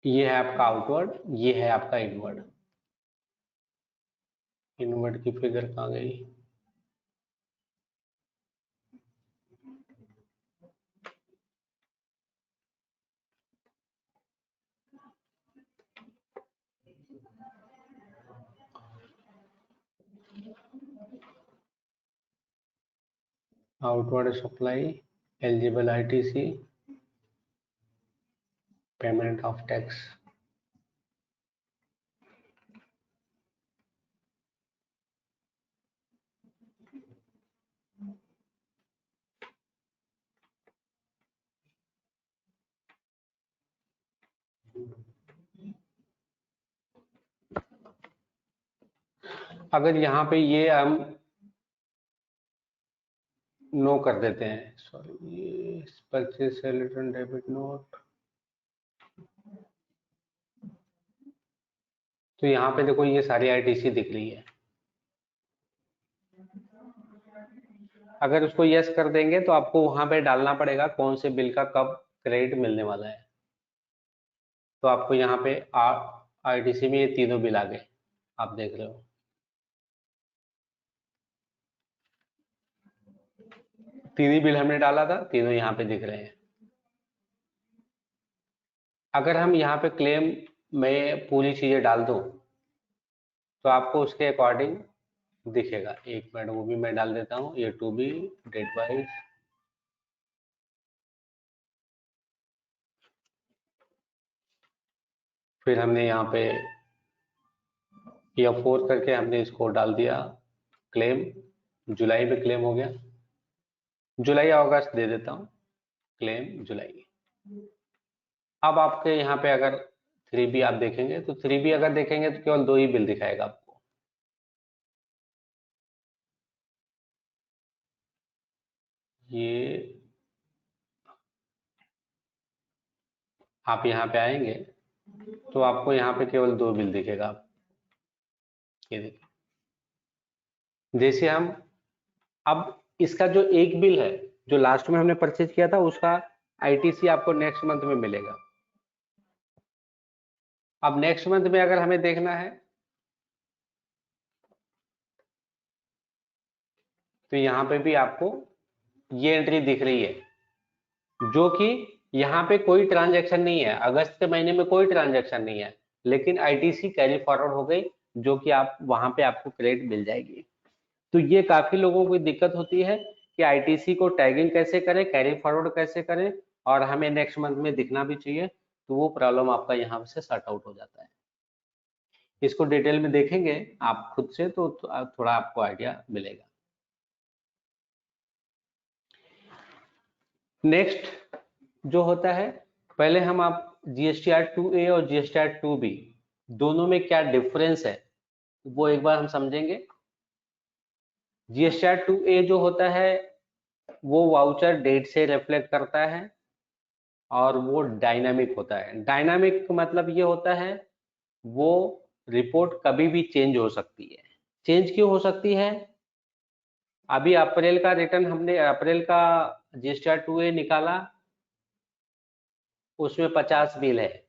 ये है आपका आउटवर्ड, ये है आपका इनवर्ड। इनवर्ड की फिगर कहाँ गई? Outward supply, eligible ITC, payment of tax. अगर यहाँ पे ये हम नो कर देते हैं, सॉरी, ये purchase sale return debit note, तो यहाँ पे देखो ये सारी आईटीसी दिख रही है। अगर उसको यस कर देंगे तो आपको वहां पे डालना पड़ेगा कौन से बिल का कब क्रेडिट मिलने वाला है। तो आपको यहाँ पे आईटीसी में ये तीनों बिल आ गए, आप देख रहे हो। तीन ही बिल हमने डाला था, तीनों यहाँ पे दिख रहे हैं। अगर हम यहाँ पे क्लेम में पूरी चीजें डाल दूं तो आपको उसके अकॉर्डिंग दिखेगा। एक मिनट, वो भी मैं डाल देता हूँ, ये टू बी डेट वाइज, फिर हमने यहाँ पे F4 करके हमने इसको डाल दिया क्लेम। जुलाई में क्लेम हो गया, जुलाई अगस्त दे देता हूँ, क्लेम जुलाई। अब आपके यहाँ पे अगर 3B आप देखेंगे तो 3B अगर देखेंगे तो केवल दो ही बिल दिखाएगा आपको। ये आप यहाँ पे आएंगे तो आपको यहाँ पे केवल दो बिल दिखेगा। ये देखिए, जैसे हम अब इसका जो एक बिल है जो लास्ट में हमने परचेज किया था उसका आईटीसी आपको नेक्स्ट मंथ में मिलेगा। अब नेक्स्ट मंथ में अगर हमें देखना है तो यहाँ पे भी आपको ये एंट्री दिख रही है, जो कि यहाँ पे कोई ट्रांजैक्शन नहीं है, अगस्त के महीने में कोई ट्रांजैक्शन नहीं है, लेकिन आईटीसी कैरी फॉरवर्ड हो गई, जो कि आप वहां पे आपको क्रेडिट मिल जाएगी। तो ये काफी लोगों को दिक्कत होती है कि आईटीसी को टैगिंग कैसे करें, कैरी फॉरवर्ड कैसे करें, और हमें नेक्स्ट मंथ में दिखना भी चाहिए, तो वो प्रॉब्लम आपका यहाँ से सॉर्ट आउट हो जाता है। इसको डिटेल में देखेंगे आप खुद से तो थोड़ा आपको आइडिया मिलेगा। नेक्स्ट जो होता है, पहले हम आप जीएसटीआर 2A और जीएसटीआर 2B दोनों में क्या डिफरेंस है वो एक बार हम समझेंगे। जीएसटीआर 2A जो होता है वो वाउचर डेट से रिफ्लेक्ट करता है और वो डायनामिक होता है। डायनामिक मतलब ये होता है वो रिपोर्ट कभी भी चेंज हो सकती है। चेंज क्यों हो सकती है? अभी अप्रैल का रिटर्न हमने, अप्रैल का जीएसटीआर 2A निकाला, उसमें 50 बिल है।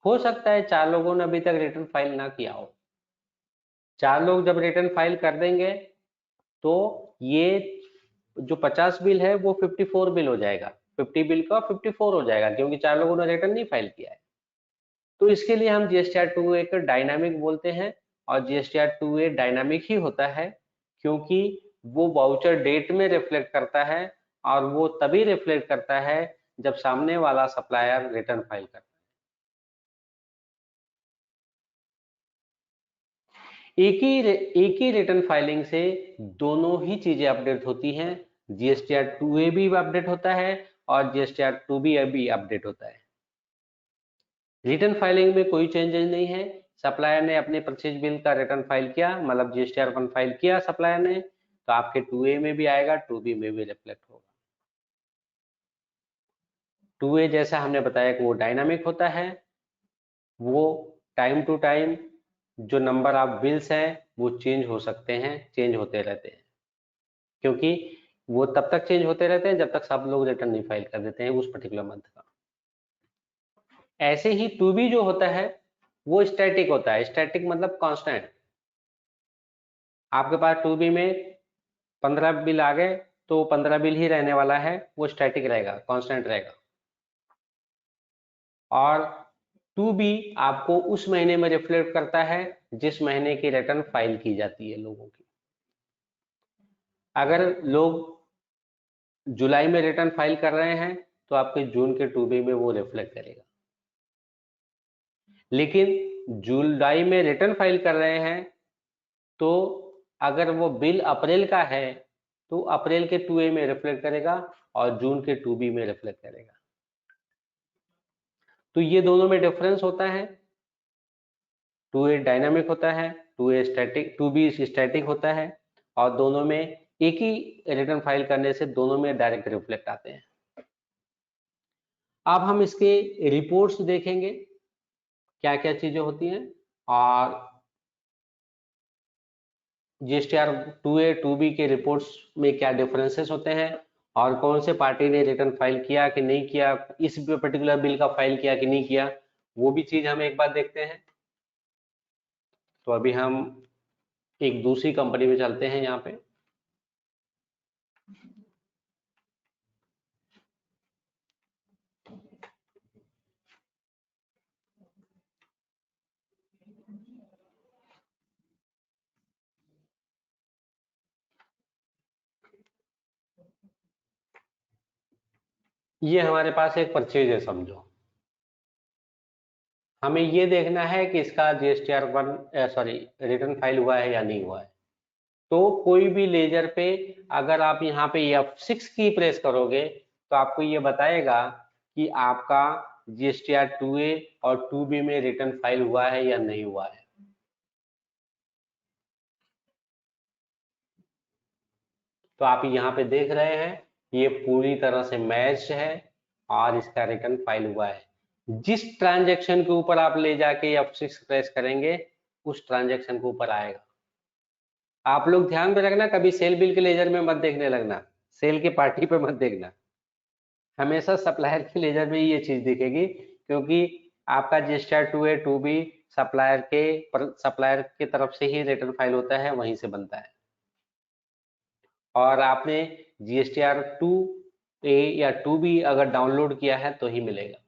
हो सकता है 4 लोगों ने अभी तक रिटर्न फाइल ना किया हो। 4 लोग जब रिटर्न फाइल कर देंगे तो ये जो 50 बिल है वो 54 बिल हो जाएगा, 50 बिल का 54 हो जाएगा, क्योंकि 4 लोगों ने रिटर्न नहीं फाइल किया है। तो इसके लिए हम जीएसटीआर 2A को डायनामिक बोलते हैं, और जीएसटीआर 2A डायनामिक ही होता है क्योंकि वो वाउचर डेट में रिफ्लेक्ट करता है, और वो तभी रिफ्लेक्ट करता है जब सामने वाला सप्लायर रिटर्न फाइल करता है। एक ही रिटर्न फाइलिंग से दोनों ही चीजें अपडेट होती हैं। जीएसटीआर 2A भी अपडेट होता है और जीएसटीआर 2B भी अपडेट होता है। रिटर्न फाइलिंग में कोई चेंजेस नहीं है। सप्लायर ने अपने परचेज बिल का रिटर्न फाइल किया, मतलब जीएसटीआर 1 फाइल किया सप्लायर ने, तो आपके 2A में भी आएगा, 2B में भी रिफ्लेक्ट होगा। 2A जैसा हमने बताया कि वो डायनामिक होता है, वो टाइम टू टाइम जो नंबर ऑफ बिल्स हैं वो चेंज हो सकते हैं, चेंज होते रहते हैं, क्योंकि वो तब तक चेंज होते रहते हैं जब तक सब लोग रिटर्न नहीं फाइल कर देते हैं उस पर्टिकुलर मंथ का। ऐसे ही 2B जो होता है वो स्टैटिक होता है। स्टैटिक मतलब कांस्टेंट। आपके पास 2B में 15 बिल आ गए तो 15 बिल ही रहने वाला है, वो स्टैटिक रहेगा, कांस्टेंट रहेगा। और 2B आपको उस महीने में रिफ्लेक्ट करता है जिस महीने की रिटर्न फाइल की जाती है लोगों की। अगर लोग जुलाई में रिटर्न फाइल कर रहे हैं तो आपके जून के 2B में वो रिफ्लेक्ट करेगा। लेकिन जुलाई में रिटर्न फाइल कर रहे हैं तो अगर वो बिल अप्रैल का है तो अप्रैल के 2A में रिफ्लेक्ट करेगा और जून के 2B में रिफ्लेक्ट करेगा। तो ये दोनों में डिफरेंस होता है। 2A डायनामिक होता है, 2A स्टैटिक, 2B स्टैटिक होता है, और दोनों में एक ही रिटर्न फाइल करने से दोनों में डायरेक्ट रिफ्लेक्ट आते हैं। अब हम इसके रिपोर्ट्स देखेंगे क्या क्या चीजें होती हैं, और GSTR 2A 2B के रिपोर्ट्स में क्या डिफरेंसेस होते हैं, और कौन से पार्टी ने रिटर्न फाइल किया कि नहीं किया, इस पर्टिकुलर बिल का फाइल किया कि नहीं किया, वो भी चीज हम एक बार देखते हैं। तो अभी हम एक दूसरी कंपनी में चलते हैं यहाँ पे। ये हमारे पास एक परचेज है समझो, हमें ये देखना है कि इसका GSTR 1 सॉरी रिटर्न फाइल हुआ है या नहीं हुआ है। तो कोई भी लेजर पे अगर आप यहाँ पे F6 की प्रेस करोगे तो आपको ये बताएगा कि आपका GSTR 2A और 2B में रिटर्न फाइल हुआ है या नहीं हुआ है। तो आप यहाँ पे देख रहे हैं ये पूरी तरह से मैच्ड है और इसका रिटर्न फाइल हुआ है। जिस ट्रांजैक्शन के ऊपर आप ले जाके F6 प्रेस करेंगे उस ट्रांजैक्शन के ऊपर आएगा। आप लोग ध्यान में रखना, कभी सेल बिल के लेजर में मत देखने लगना, सेल के पार्टी पे मत देखना, हमेशा सप्लायर के लेजर में ये चीज दिखेगी, क्योंकि आपका GSTR 2A 2B सप्लायर के तरफ से ही रिटर्न फाइल होता है, वहीं से बनता है, और आपने GSTR 2A या 2B अगर डाउनलोड किया है तो ही मिलेगा।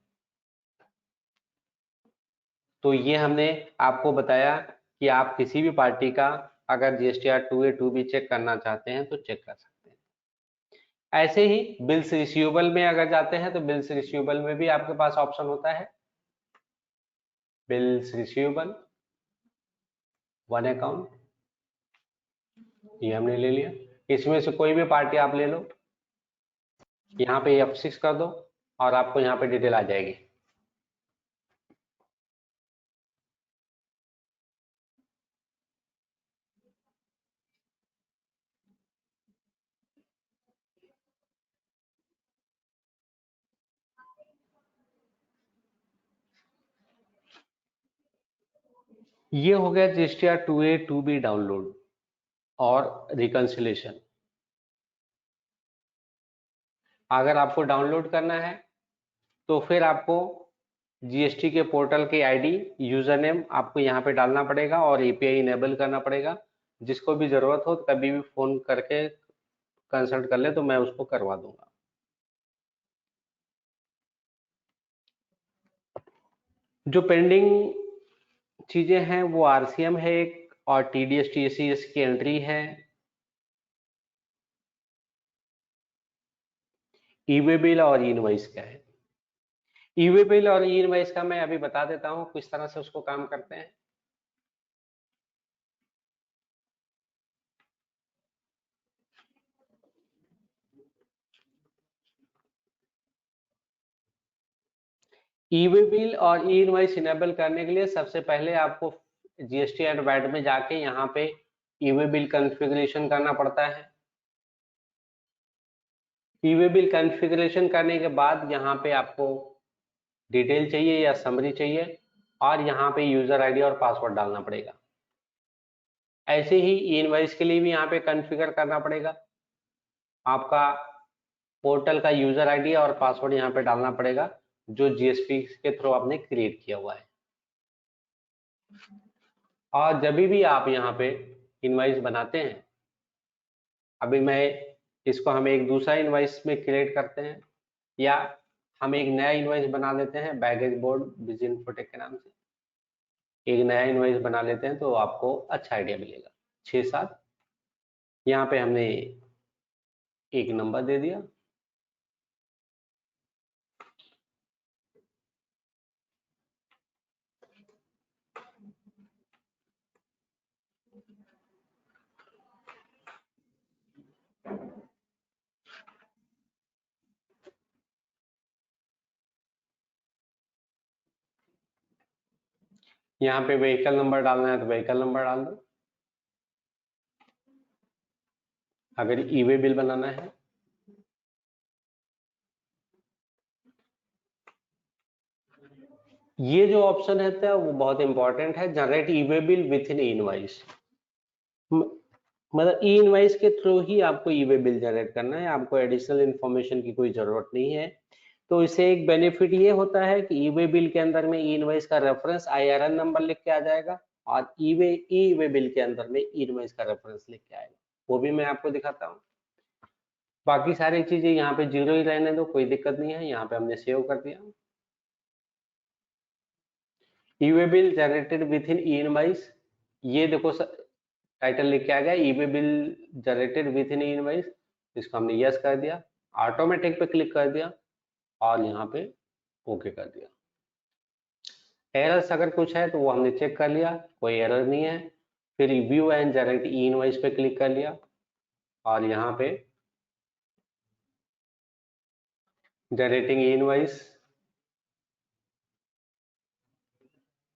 तो ये हमने आपको बताया कि आप किसी भी पार्टी का अगर GSTR 2A 2B चेक करना चाहते हैं तो चेक कर सकते हैं। ऐसे ही बिल्स रिसीवेबल में अगर जाते हैं तो बिल्स रिसीवेबल में भी आपके पास ऑप्शन होता है, बिल्स रिसीवेबल वन अकाउंट, ये हमने ले लिया। इसमें से कोई भी पार्टी आप ले लो, यहाँ पे F6 कर दो और आपको यहाँ पे डिटेल आ जाएगी। ये हो गया GSTR 2A 2B डाउनलोड और रिकंसिलेशन। अगर आपको डाउनलोड करना है तो फिर आपको GST के पोर्टल के आईडी यूजर नेम आपको यहाँ पे डालना पड़ेगा और API इनेबल करना पड़ेगा। जिसको भी जरूरत हो कभी भी फोन करके कंसल्ट कर ले तो मैं उसको करवा दूंगा। जो पेंडिंग चीजें हैं वो RCM है एक, और TDS TCS की एंट्री है, ई-वे बिल और इनवॉइस का है। ई-वे बिल और इनवॉइस का मैं अभी बता देता हूँ किस तरह से उसको काम करते हैं। ई-वे बिल और ई इनवॉइस इनेबल करने के लिए सबसे पहले आपको GST एंड वैट में जाके यहाँ पे ई-वे बिल कॉन्फ़िगरेशन करना पड़ता है। ई-वे बिल कॉन्फ़िगरेशन करने के बाद यहाँ पे आपको डिटेल चाहिए या समरी चाहिए, और यहाँ पे यूजर आईडी और पासवर्ड डालना पड़ेगा। ऐसे ही ई इनवॉइस के लिए भी यहाँ पे कॉन्फ़िगर करना पड़ेगा, आपका पोर्टल का यूजर आईडी और पासवर्ड यहाँ पे डालना पड़ेगा जो GSP के थ्रू आपने क्रिएट किया हुआ है। और जब भी आप यहाँ पे इनवॉइस बनाते हैं, अभी मैं इसको हम एक दूसरा इनवॉइस में क्रिएट करते हैं, या हम एक नया इनवॉइस बना लेते हैं बैगेज बोर्ड बिज इन्फोटेक के नाम से, एक नया इनवॉइस बना लेते हैं तो आपको अच्छा आइडिया मिलेगा। 6-7 यहाँ पे हमने एक नंबर दे दिया, यहाँ पे व्हीकल नंबर डालना है तो व्हीकल नंबर डाल दो। अगर ई वे बिल बनाना है ये जो ऑप्शन है वो बहुत इंपॉर्टेंट है, generate E way bill with in invoice. मतलब ई इनवाइस के थ्रू ही आपको ई वे बिल जनरेट करना है, आपको एडिशनल इंफॉर्मेशन की कोई जरूरत नहीं है। तो इसे एक बेनिफिट ये होता है कि ई वे बिल के अंदर में ई इनवाइस का रेफरेंस आईआरएन नंबर लिख के आ जाएगा, और ई वे बिल के अंदर में ई इनवाइस का रेफरेंस लिख के आएगा। वो भी मैं आपको दिखाता हूँ। बाकी सारी चीजें यहाँ पे जीरो ही रहने दो, कोई दिक्कत नहीं है। यहाँ पे हमने सेव कर दिया। E way bill generated within E invoice, ये देखो टाइटल लिख के आ गया E way bill generated within E invoice. इसको हमने यस कर दिया, ऑटोमेटिक पे क्लिक कर दिया और यहाँ पे ओके कर दिया। एरर्स अगर कुछ है तो वो हमने चेक कर लिया, कोई एरर नहीं है। फिर view and generate E invoice पे क्लिक कर लिया और यहाँ पे generating E invoice,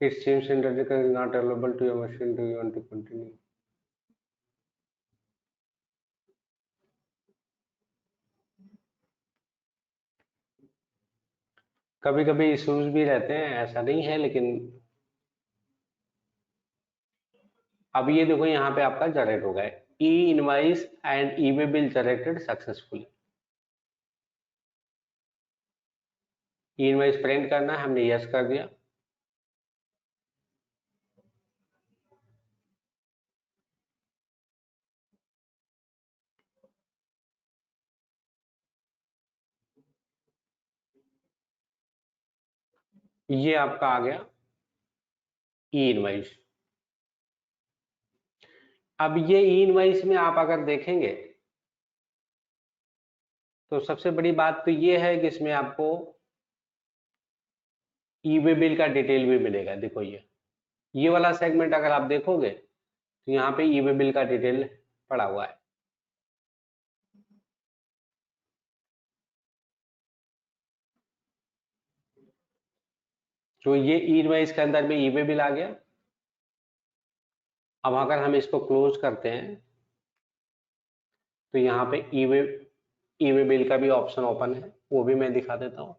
it seems Internet is not available to your machine, do you want to continue? कभी कभी इश्यूज भी रहते हैं, ऐसा नहीं है, लेकिन अब ये देखो यहाँ पे आपका जनरेट हो गया E invoice and E way bill generated successfully. E invoice print करना है, हमने यस कर दिया। ये आपका आ गया ई इनवाइस। अब ये ई इनवाइस में आप अगर देखेंगे तो सबसे बड़ी बात तो ये है कि इसमें आपको ई वे बिल का डिटेल भी मिलेगा। देखो ये वाला सेगमेंट अगर आप देखोगे तो यहाँ पे ई वे बिल का डिटेल पड़ा हुआ है। तो ये ई इनवाइस के अंदर में ई वे बिल आ गया। अब अगर हम इसको क्लोज करते हैं तो यहाँ पे ई वे बिल का भी ऑप्शन ओपन है, वो भी मैं दिखा देता हूँ।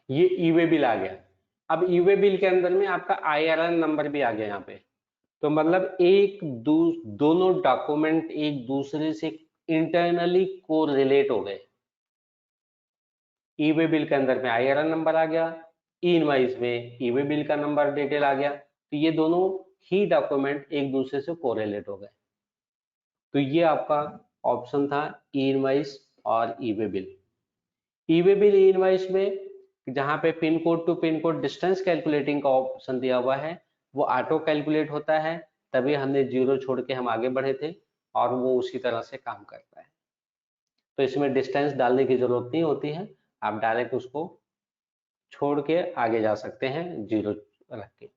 ये ई वे बिल आ गया। अब ई वे बिल के अंदर में आपका आईआरएन नंबर भी आ गया यहाँ पे। तो मतलब दोनों डॉक्यूमेंट एक दूसरे से इंटरनली कोरिलेट हो गए। ई वे बिल के अंदर में आईआरएन नंबर आ गया, ई इनवाइस में ई वे बिल का नंबर डिटेल आ गया, तो ये दोनों ही डॉक्यूमेंट एक दूसरे से कोरिलेट हो गए। तो ये आपका ऑप्शन था ई इनवाइस और e way bill. E way bill e invoice में जहां पे pin code to pin code distance calculating का ऑप्शन दिया हुआ है, वो ऑटो कैलकुलेट होता है, तभी हमने जीरो छोड़ के हम आगे बढ़े थे और वो उसी तरह से काम करता है। तो इसमें डिस्टेंस डालने की जरूरत नहीं होती है, आप डायरेक्ट उसको छोड़ के आगे जा सकते हैं जीरो रख के।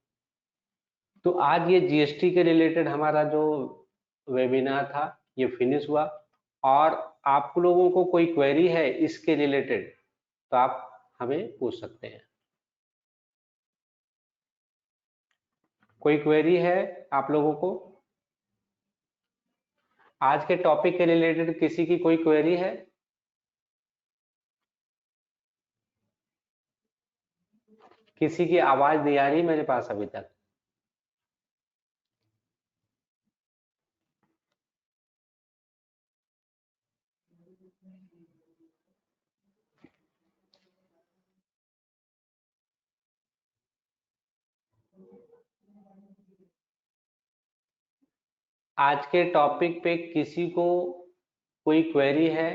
तो आज ये जीएसटी के रिलेटेड हमारा जो वेबिनार था ये फिनिश हुआ। और आप लोगों को कोई क्वेरी है इसके रिलेटेड तो आप हमें पूछ सकते हैं। कोई क्वेरी है आप लोगों को आज के टॉपिक के रिलेटेड? किसी की कोई क्वेरी है? किसी की आवाज नहीं आ रही मेरे पास अभी तक। आज के टॉपिक पे किसी को कोई क्वेरी है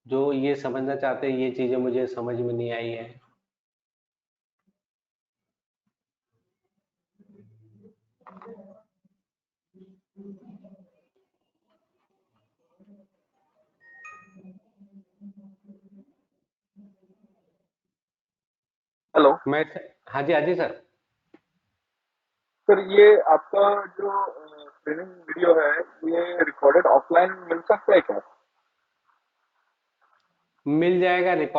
जो ये समझना चाहते हैं ये चीजें मुझे समझ में नहीं आई है? हेलो। मैं हाँ जी सर। सर ये आपका जो ट्रेनिंग वीडियो है, ये रिकॉर्डेड ऑफलाइन मिल सकता है क्या? मिल जाएगा रिकॉर्ड